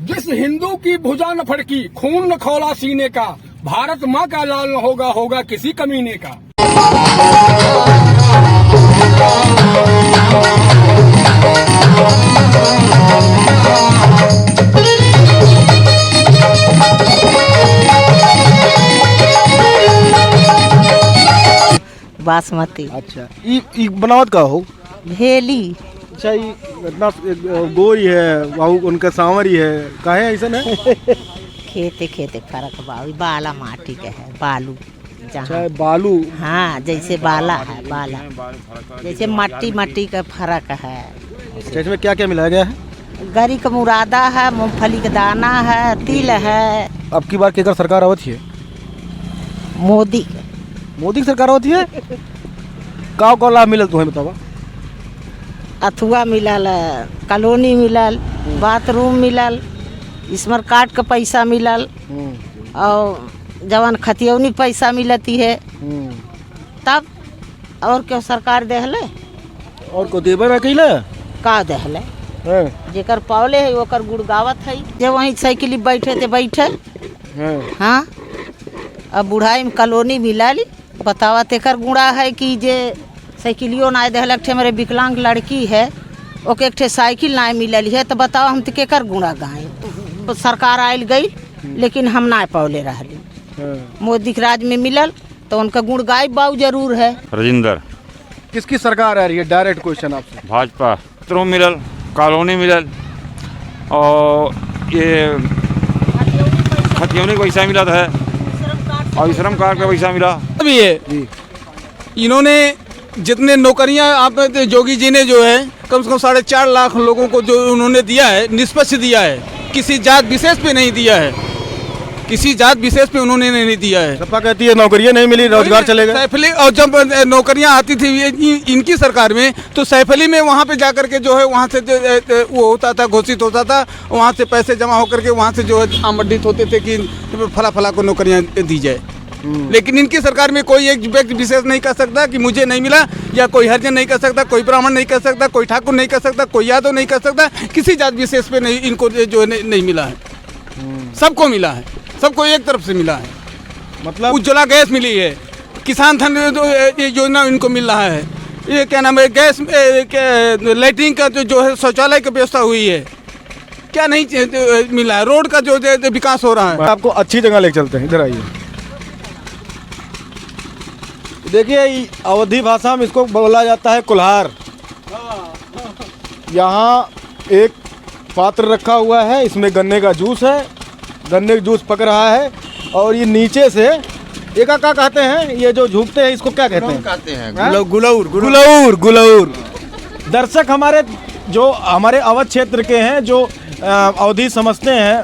जिस हिंदू की भुजा न फड़की, खून न खौला सीने का, भारत माँ का लाल न होगा, होगा किसी कमीने का। बासमती। अच्छा, ई बनावट का हो? भेली। अच्छा, ये इतना गोरी है, वहाँ उनका सांवरी है, काहे ऐसा है? खेते खेते फर्क बा, बाला माटी के है, बालू अच्छा, जहाँ। बालू। हाँ, जैसे बाला है, बाला जैसे मट्टी मट्टी का फर्क है। अच्छा, इसमें क्या क्या मिलाया गया है? गरी का मुरादा है, मूंगफली का दाना है, तिल है। अब की बार केकर सरकार आवत है? मोदी के। मोदी की सरकार होती है। का लाभ मिलल तुम्हें बतावा? अथुआ मिलल, कॉलोनी मिलल, बाथरूम मिलल, स्मार्ट कार्ड का पैसा मिलल, और जवान खतियौनी पैसा मिलती है। तब और क्यों सरकार देहले? और को देबर अकेला का देहले? जेकर पावले है ओकर गुड़गावत है। जब वहीं साइकिल बैठे थे बैठे। हाँ, अब बुढ़ाई में कॉलोनी मिलल, बतावा तेकर गुड़ा है कि जे साइकिलियो ना देहल। एक मेरे विकलांग लड़की है, ओके एक साइकिल ना मिलल है, तो बताओ हम तो केकर गुड़ा गाय? सरकार आयल गई लेकिन हम ना पावले रहली। मोदी के राज में मिलल तो उनका गुण गाय बाऊ जरूर है। राजेंद्र। किसकी सरकार आ रही है? डायरेक्ट क्वेश्चन आपसे। भाजपा। बाथरूम मिलल, कॉलोनी मिलल, और ये खतियौनी का पैसा मिला है, और श्रम कार्ड का पैसा मिला भी है। इन्होंने जितने नौकरियां आप जोगी जी ने जो है कम से कम 4.5 लाख लोगों को जो उन्होंने दिया है, निष्पक्ष दिया है, किसी जात विशेष पे नहीं दिया है, किसी जात विशेष पे उन्होंने नहीं दिया है। सपा कहती है नौकरियां नहीं मिली, रोजगार चलेगा। सैफली, और जब नौकरियां आती थी इनकी सरकार में, तो सैफली में वहाँ पे जाकर के जो है वहाँ से वो होता था, घोषित होता था, वहाँ से पैसे जमा होकर के वहाँ से जो है आमंत्रित होते थे कि फला फला को नौकरियाँ दी जाए। लेकिन इनकी सरकार में कोई एक व्यक्ति विशेष नहीं कह सकता कि मुझे नहीं मिला, या कोई हरिजन नहीं कह सकता, कोई ब्राह्मण नहीं कह सकता, कोई ठाकुर नहीं कह सकता, कोई यादव नहीं कह सकता, किसी जात विशेष पे नहीं इनको जो है नहीं मिला है। सबको मिला है, सबको एक तरफ से मिला है। मतलब उज्ज्वला गैस मिली है, किसान धन योजना इनको मिल रहा है, ये क्या नाम है, गैस लैट्रिन का जो है शौचालय की व्यवस्था हुई है, क्या नहीं मिला है, रोड का जो विकास हो रहा है। आपको अच्छी जगह लेके चलते हैं, इधर आइए। देखिए, अवधी भाषा में इसको बोला जाता है कुल्हार। यहाँ एक पात्र रखा हुआ है, इसमें गन्ने का जूस है, गन्ने का जूस पक रहा है, और ये नीचे से एक क्या कहते हैं, ये जो झुकते हैं इसको क्या कहते हैं? कहते हैं गुलौर। गुलौर। गुलौर। दर्शक हमारे अवध क्षेत्र के हैं, जो अवधी समझते हैं,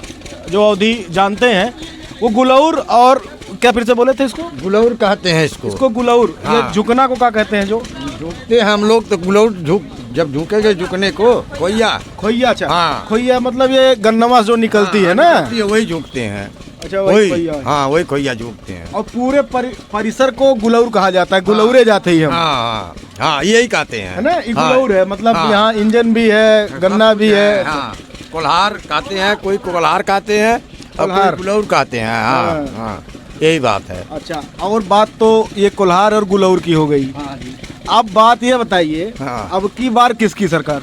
जो अवधी जानते हैं, वो गुलौर और क्या फिर से बोले थे इसको? गुलौर कहते हैं इसको गुलौर। हाँ। ये झुकना को क्या कहते हैं? जो झुकते हैं हम लोग तो गुलौर जब झुकेंगे झुकने को खोइया। खोइया। अच्छा, हाँ। खोइया मतलब ये गन्नवा जो निकलती है ना, वही झुकते हैं। अच्छा, वही खोइया। हाँ, वही खोइया झुकते हैं। और पूरे परिसर को गुलौर कहा जाता है, गुलौरे जाते ही हम। हाँ, हाँ, यही कहते हैं, है ना, ये गुलौर है। मतलब यहाँ इंजन भी है, गन्ना भी है। हाँ, कुल्हार कहते हैं, कोई कुल्हार कहते हैं, और कोई गुलौर कहते हैं। हाँ, हाँ, यही बात है। अच्छा, और बात तो ये कुल्हार और गुलौर की हो गई। अब बात ये बताइए, अब की बार किसकी सरकार?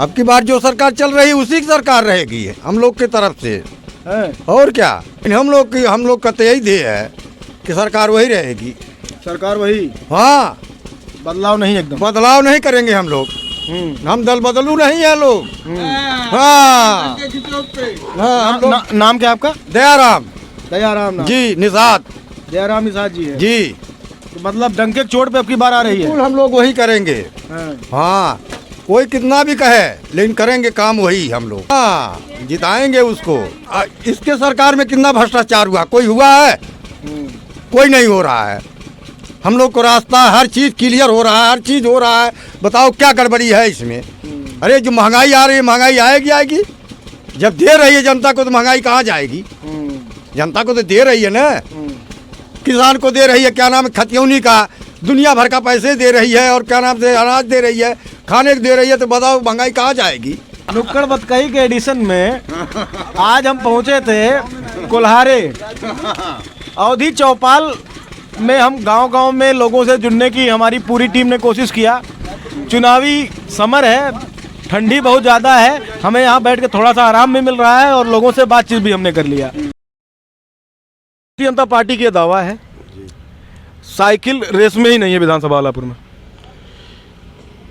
अब की बार जो सरकार चल रही उसी की सरकार रहेगी हम लोग की तरफ से है। और क्या, हम लोग का तो यही ध्येय है कि सरकार वही रहेगी। सरकार वही? हाँ, बदलाव नहीं, एकदम बदलाव नहीं करेंगे हम लोग। हम दल बदलू नहीं है लोग। हाँ, नाम क्या आपका? दयाराम। दयाराम नाम जी, निषाद। दयाराम निषाद जी है जी। तो मतलब डंके के चोट पे अब की बार आ रही है। हम लोग वही करेंगे। हाँ, कोई कितना भी कहे लेकिन करेंगे काम वही हम लोग। हाँ, जिताएंगे उसको। इसके सरकार में कितना भ्रष्टाचार हुआ, कोई हुआ है? कोई नहीं हो रहा है। हम लोग को रास्ता, हर चीज क्लियर हो रहा है, हर चीज हो रहा है। बताओ क्या गड़बड़ी है इसमें? अरे जो महंगाई आ रही है, महंगाई आएगी। जब दे रही है जनता को तो महंगाई कहाँ जाएगी? जनता को तो दे रही है ना। किसान को दे रही है, क्या नाम है, खतियौनी का दुनिया भर का पैसे दे रही है, और क्या नाम से अनाज दे रही है, खाने को दे रही है, तो बताओ महंगाई कहाँ जाएगी। नुक्कड़ बतकही के एडिशन में आज हम पहुंचे थे कोल्हारे। अवधी चौपाल में हम गांव-गांव में लोगों से जुड़ने की हमारी पूरी टीम ने कोशिश किया। चुनावी समर है, ठंडी बहुत ज़्यादा है, हमें यहाँ बैठ के थोड़ा सा आराम भी मिल रहा है और लोगों से बातचीत भी हमने कर लिया। भारतीय जनता पार्टी का दावा है साइकिल रेस में ही नहीं है विधानसभा आलापुर में।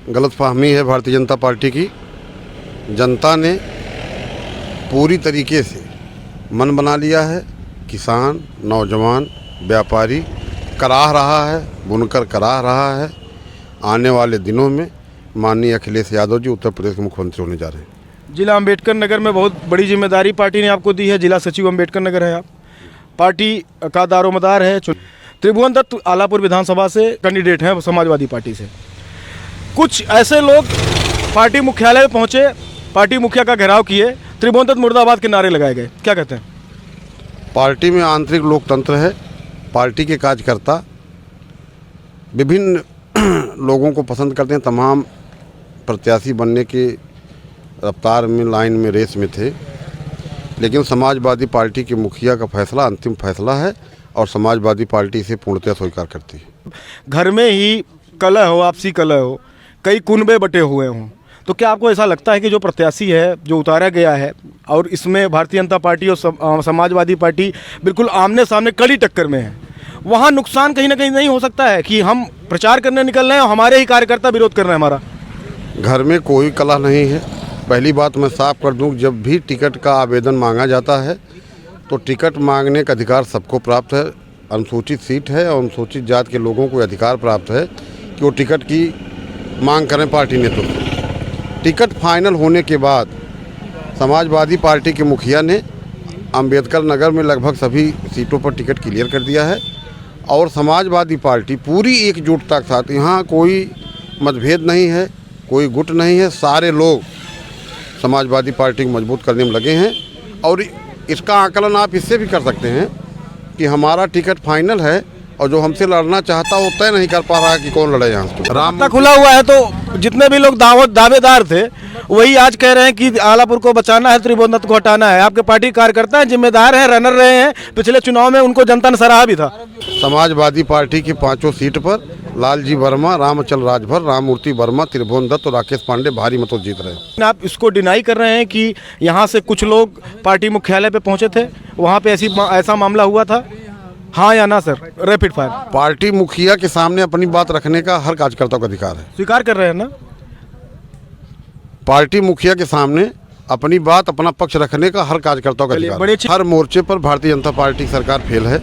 गलतफहमी है भारतीय जनता पार्टी की। जनता ने पूरी तरीके से मन बना लिया है। किसान, नौजवान, व्यापारी कराह रहा है, बुनकर कराह रहा है। आने वाले दिनों में माननीय अखिलेश यादव जी उत्तर प्रदेश के मुख्यमंत्री होने जा रहे हैं। जिला अम्बेडकर नगर में बहुत बड़ी जिम्मेदारी पार्टी ने आपको दी है। जिला सचिव अम्बेडकर नगर है आप, पार्टी का दारोमदार है। त्रिभुवन दत्त आलापुर विधानसभा से कैंडिडेट हैं समाजवादी पार्टी से। कुछ ऐसे लोग पार्टी मुख्यालय में पहुंचे, पार्टी मुखिया का घेराव किए, त्रिभुवन दत्त मुर्दाबाद के नारे लगाए गए, क्या कहते हैं? पार्टी में आंतरिक लोकतंत्र है। पार्टी के कार्यकर्ता विभिन्न लोगों को पसंद करते हैं। तमाम प्रत्याशी बनने के रफ्तार में, लाइन में, रेस में थे, लेकिन समाजवादी पार्टी के मुखिया का फैसला अंतिम फैसला है और समाजवादी पार्टी इसे पूर्णतः स्वीकार करती है। घर में ही कलह हो, आपसी कलह हो, कई कुनबे बटे हुए हों, तो क्या आपको ऐसा लगता है कि जो प्रत्याशी है जो उतारा गया है और इसमें भारतीय जनता पार्टी और समाजवादी पार्टी बिल्कुल आमने सामने कड़ी टक्कर में है, वहाँ नुकसान कहीं ना कहीं नहीं हो सकता है कि हम प्रचार करने निकल रहे हैं और हमारे ही कार्यकर्ता विरोध कर रहे हैं हमारा? घर में कोई कलह नहीं है। पहली बात मैं साफ कर दूं, जब भी टिकट का आवेदन मांगा जाता है तो टिकट मांगने का अधिकार सबको प्राप्त है। अनुसूचित सीट है और अनुसूचित जात के लोगों को अधिकार प्राप्त है कि वो टिकट की मांग करें पार्टी नेतृत्व। टिकट फाइनल होने के बाद समाजवादी पार्टी के मुखिया ने अम्बेडकर नगर में लगभग सभी सीटों पर टिकट क्लियर कर दिया है और समाजवादी पार्टी पूरी एकजुटता के साथ, यहाँ कोई मतभेद नहीं है, कोई गुट नहीं है, सारे लोग समाजवादी पार्टी को मजबूत करने में लगे हैं। और इसका आकलन आप इससे भी कर सकते हैं कि हमारा टिकट फाइनल है और जो हमसे लड़ना चाहता वो तय नहीं कर पा रहा है कि कौन लड़े यहाँ से। रास्ता खुला हुआ है, तो जितने भी लोग दावेदार थे वही आज कह रहे हैं कि आलापुर को बचाना है, त्रिभुवन दत्त को हटाना है। आपके पार्टी कार्यकर्ता हैं, जिम्मेदार हैं, रनर रहे हैं, पिछले चुनाव में उनको जनता ने सराहा भी था। समाजवादी पार्टी की 5 सीट पर लालजी वर्मा, रामचल राजभर, राममूर्ति वर्मा, त्रिभुवन दत्त और राकेश पांडे भारी मतों जीत रहे हैं। आप इसको डिनाई कर रहे हैं कि यहाँ से कुछ लोग पार्टी मुख्यालय पे पहुँचे थे, वहाँ पे ऐसा मामला हुआ था, हाँ या ना सर? Rapid fire. पार्टी मुखिया के सामने अपनी बात रखने का हर कार्यकर्ता का अधिकार है। स्वीकार कर रहे हैं ना? पार्टी मुखिया के सामने अपनी बात, अपना पक्ष रखने का हर कार्यकर्ता का अधिकार है। हर मोर्चे पर भारतीय जनता पार्टी सरकार फेल है,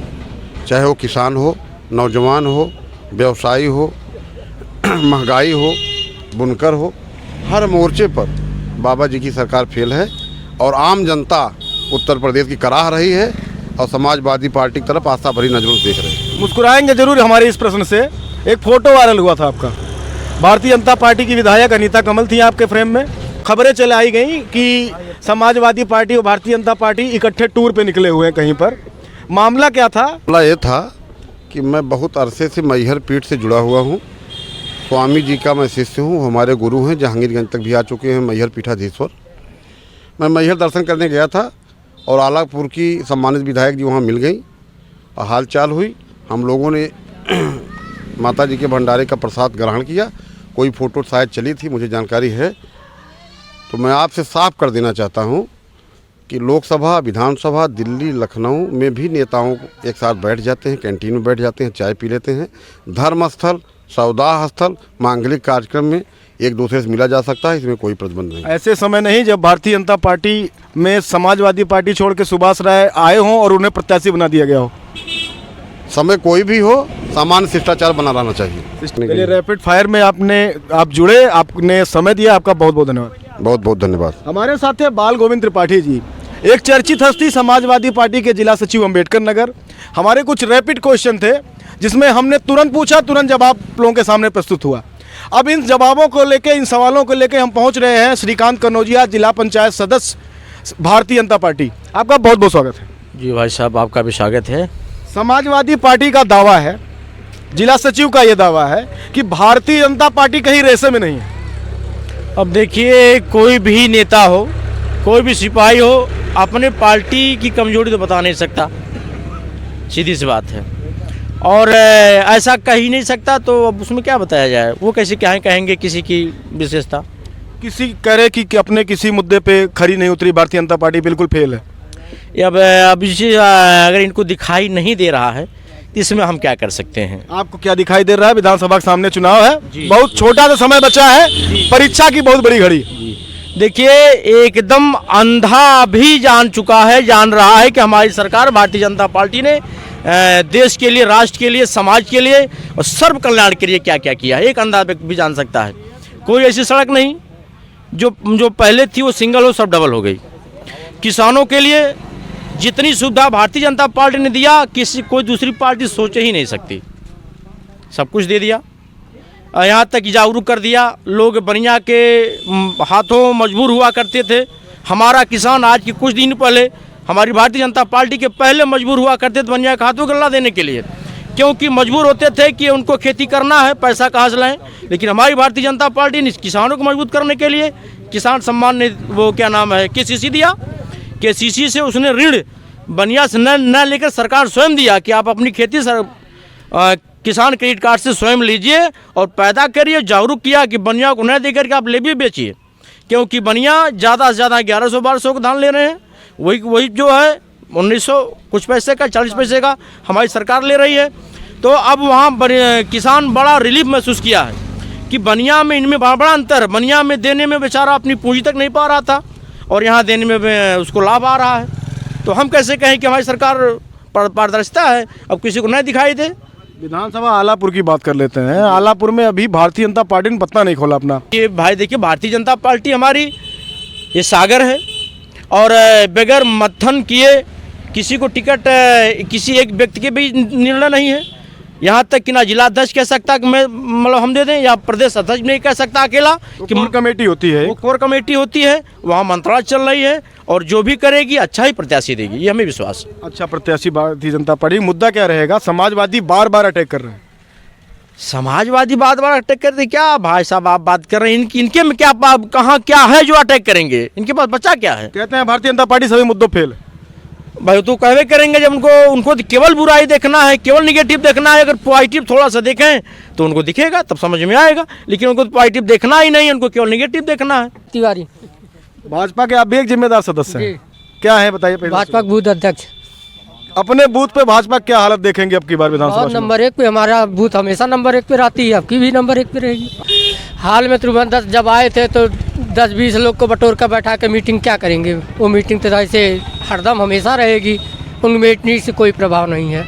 चाहे वो किसान हो, नौजवान हो, व्यवसायी हो, महंगाई हो, बुनकर हो, हर मोर्चे पर बाबा जी की सरकार फेल है और आम जनता उत्तर प्रदेश की कराह रही है और समाजवादी पार्टी की तरफ आस्था भरी नजरों से देख रहे हैं। मुस्कुराएंगे जरूर हमारे इस प्रश्न से। एक फोटो वायरल हुआ था आपका, भारतीय जनता पार्टी की विधायक अनीता कमल थी आपके फ्रेम में। खबरें चले आई गई कि समाजवादी पार्टी और भारतीय जनता पार्टी इकट्ठे टूर पे निकले हुए हैं कहीं पर, मामला क्या था? मामला ये था कि मैं बहुत अरसे से मैहर पीठ से जुड़ा हुआ हूँ। स्वामी जी का मैं शिष्य हूँ, हमारे गुरु हैं, जहांगीरगंज तक भी आ चुके हैं मैहर पीठाधीश्वर। मैं मैहर दर्शन करने गया था और आलापुर की सम्मानित विधायक जी वहाँ मिल गई और हालचाल हुई। हम लोगों ने माता जी के भंडारे का प्रसाद ग्रहण किया। कोई फ़ोटो शायद चली थी, मुझे जानकारी है। तो मैं आपसे साफ कर देना चाहता हूँ कि लोकसभा, विधानसभा, दिल्ली, लखनऊ में भी नेताओं एक साथ बैठ जाते हैं, कैंटीन में बैठ जाते हैं, चाय पी लेते हैं। धर्मस्थल, सौदाह स्थल, मांगलिक कार्यक्रम में एक दूसरे से मिला जा सकता है, इसमें कोई प्रतिबंध नहीं। ऐसे समय नहीं जब भारतीय जनता पार्टी में समाजवादी पार्टी छोड़ के सुभाष राय आए हों और उन्हें प्रत्याशी बना दिया गया हो। समय कोई भी हो, सामान्य शिष्टाचार बना रहना चाहिए। चलिए, रैपिड फायर में आप जुड़े, आपने समय दिया, आपका बहुत बहुत धन्यवाद। बहुत बहुत धन्यवाद। हमारे साथ है बाल गोविंद त्रिपाठी जी, एक चर्चित हस्ती, समाजवादी पार्टी के जिला सचिव अम्बेडकर नगर। हमारे कुछ रैपिड क्वेश्चन थे जिसमें हमने तुरंत पूछा, तुरंत जवाब लोगों के सामने प्रस्तुत हुआ। अब इन जवाबों को लेके, इन सवालों को लेके हम पहुंच रहे हैं श्रीकांत कनौजिया, जिला पंचायत सदस्य, भारतीय जनता पार्टी। आपका बहुत बहुत स्वागत है। जी भाई साहब, आपका भी स्वागत है। समाजवादी पार्टी का दावा है, जिला सचिव का ये दावा है कि भारतीय जनता पार्टी कहीं रेसे में नहीं है। अब देखिए, कोई भी नेता हो, कोई भी सिपाही हो, अपने पार्टी की कमजोरी तो बता नहीं सकता, सीधी सी बात है। और ऐसा कह ही नहीं सकता, तो अब उसमें क्या बताया जाए, वो कैसे क्या कहेंगे किसी की विशेषता। किसी कह रहे कि अपने किसी मुद्दे पे खरी नहीं उतरी भारतीय जनता पार्टी, बिल्कुल फेल है। अब इसे अगर इनको दिखाई नहीं दे रहा है तो इसमें हम क्या कर सकते हैं। आपको क्या दिखाई दे रहा है? विधानसभा के सामने चुनाव है, बहुत छोटा सा समय बचा है, परीक्षा की बहुत बड़ी घड़ी। देखिए, एकदम अंधा भी जान रहा है कि हमारी सरकार भारतीय जनता पार्टी ने देश के लिए, राष्ट्र के लिए, समाज के लिए और सर्व कल्याण के लिए क्या क्या किया है, एक अंधा भी जान सकता है। कोई ऐसी सड़क नहीं जो पहले थी वो सिंगल हो, सब डबल हो गई। किसानों के लिए जितनी सुविधा भारतीय जनता पार्टी ने दिया, कोई दूसरी पार्टी सोच ही नहीं सकती, सब कुछ दे दिया। यहाँ तक जागरूक कर दिया, लोग बनिया के हाथों मजबूर हुआ करते थे। हमारा किसान आज के कुछ दिन पहले हमारी भारतीय जनता पार्टी के पहले मजबूर हुआ करते थे बनिया के हाथों गल्ला देने के लिए, क्योंकि मजबूर होते थे कि उनको खेती करना है, पैसा कहाँ से लाएं। लेकिन हमारी भारतीय जनता पार्टी ने किसानों को मजबूत करने के लिए किसान सम्मान ने वो क्या नाम है KCC दिया। KCC से उसने ऋण बनिया से न लेकर सरकार स्वयं दिया कि आप अपनी खेती किसान क्रेडिट कार्ड से स्वयं लीजिए और पैदा करिए। जागरूक किया कि बनिया को न देकर के आप ले भी बेचिए, क्योंकि बनिया ज़्यादा से ज़्यादा 1100-1200 का धान ले रहे हैं, वही जो है 1900 कुछ पैसे का, 40 पैसे का हमारी सरकार ले रही है। तो अब वहाँ किसान बड़ा रिलीफ महसूस किया है कि बनिया में इनमें बड़ा अंतर, बनिया में देने में बेचारा अपनी पूंजी तक नहीं पा रहा था और यहाँ देने में उसको लाभ आ रहा है। तो हम कैसे कहें कि हमारी सरकार पारदर्शिता है, अब किसी को नहीं दिखाई दे। विधानसभा आलापुर की बात कर लेते हैं। आलापुर में अभी भारतीय जनता पार्टी ने पत्ता नहीं खोला अपना। ये भाई देखिए, भारतीय जनता पार्टी हमारी ये सागर है और बगैर मंथन किए किसी को टिकट किसी एक व्यक्ति के भी निर्णय नहीं है। यहाँ तक कि ना जिला अध्यक्ष कह सकता कि मैं मतलब हम दे दें, या प्रदेश अध्यक्ष नहीं कह सकता अकेला कि कोर कमेटी होती है, वो कोर कमेटी होती है, वहाँ मंत्रालय चल रही है और जो भी करेगी अच्छा ही प्रत्याशी देगी, ये हमें विश्वास है। अच्छा प्रत्याशी भारतीय जनता पार्टी। मुद्दा क्या रहेगा? समाजवादी बार बार अटैक कर रहे हैं। समाजवादी बार बार अटैक करते क्या भाई साहब आप बात कर रहे हैं? इनके में क्या कहाँ क्या है जो अटैक करेंगे? इनके पास बचा क्या है? कहते हैं भारतीय जनता पार्टी सभी मुद्दों फेल है। भाई तो कहवे करेंगे जब उनको केवल बुराई देखना है, केवल निगेटिव देखना है। अगर पॉजिटिव थोड़ा सा देखें तो उनको दिखेगा, तब समझ में आएगा। लेकिन उनको पॉजिटिव देखना ही नहीं है, उनको केवल निगेटिव देखना है। तिवारी भाजपा के आप भी एक जिम्मेदार सदस्य हैं, क्या है बताइए? भाजपा बूथ अध्यक्ष। अपने बूथ पे भाजपा क्या हालत देखेंगे अब की बार विधानसभा? नंबर 1 पे हमारा बूथ हमेशा नंबर 1 पे रहती है, आपकी भी नंबर 1 पे रहेगी। हाल में तुरंत जब आए थे तो 10-20 लोग को बटोर कर बैठा के मीटिंग क्या करेंगे? वो मीटिंग तो ऐसे हरदम हमेशा रहेगी, उन मीटिंग से कोई प्रभाव नहीं है।